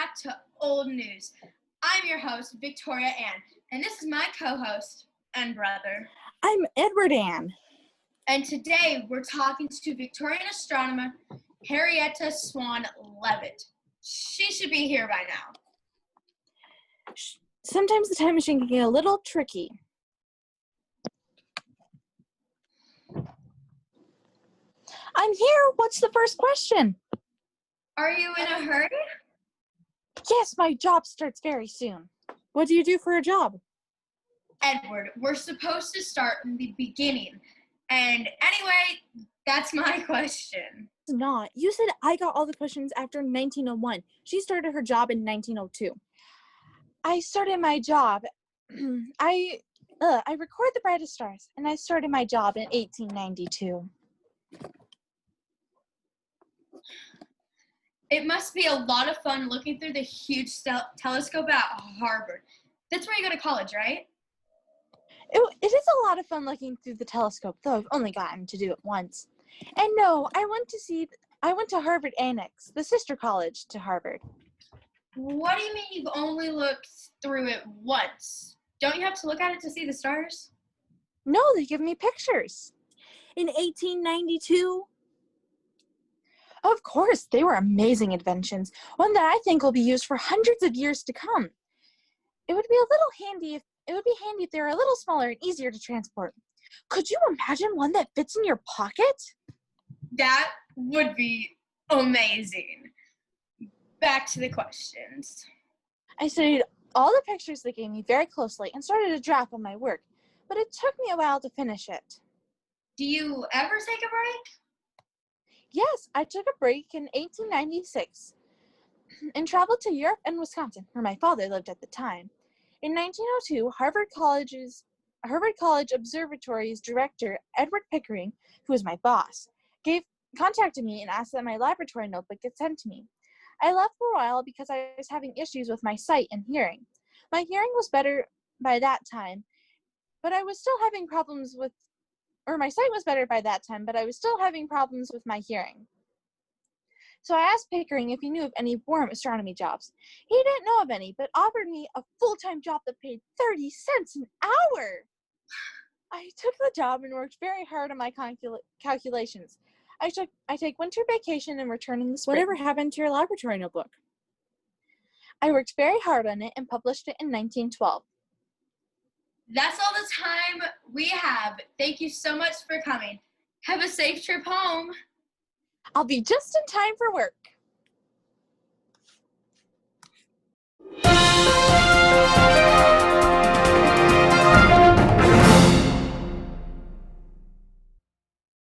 back to Old News. I'm your host, Victoria Ann, and this is my co-host and brother. I'm Edward Ann. And today we're talking to Victorian astronomer Henrietta Swan Leavitt. She should be here by now. Sometimes the time machine can get a little tricky. I'm here. What's the first question? Are you in a hurry? Yes, my job starts very soon. What do you do for a job? Edward, we're supposed to start in the beginning. And anyway, that's my question. It's not. You said I got all the questions after 1901. She started her job in 1902. I started my job. I record the brightest stars, and I started my job in 1892. It must be a lot of fun looking through the huge telescope at Harvard. That's where you go to college, right? It is a lot of fun looking through the telescope, though I've only gotten to do it once. And no, I went to Harvard Annex, the sister college to Harvard. What do you mean you've only looked through it once? Don't you have to look at it to see the stars? No, they give me pictures. In 1892, of course, they were amazing inventions, one that I think will be used for hundreds of years to come. It would be handy if they were a little smaller and easier to transport. Could you imagine one that fits in your pocket? That would be amazing. Back to the questions. I studied all the pictures they gave me very closely and started a draft on my work, but it took me a while to finish it. Do you ever take a break? Yes, I took a break in 1896 and traveled to Europe and Wisconsin, where my father lived at the time. In 1902, Harvard College Observatory's director, Edward Pickering, who was my boss, contacted me and asked that my laboratory notebook get sent to me. I left for a while because I was having issues with my sight and hearing. My hearing was better by that time, but I was still having problems with my sight was better by that time, but I was still having problems with my hearing. So I asked Pickering if he knew of any warm astronomy jobs. He didn't know of any, but offered me a full-time job that paid 30 cents an hour. I took the job and worked very hard on my calculations. I take winter vacation and return in the spring. Whatever happened to your laboratory notebook? I worked very hard on it and published it in 1912. That's all the time we have. Thank you so much for coming. Have a safe trip home. I'll be just in time for work.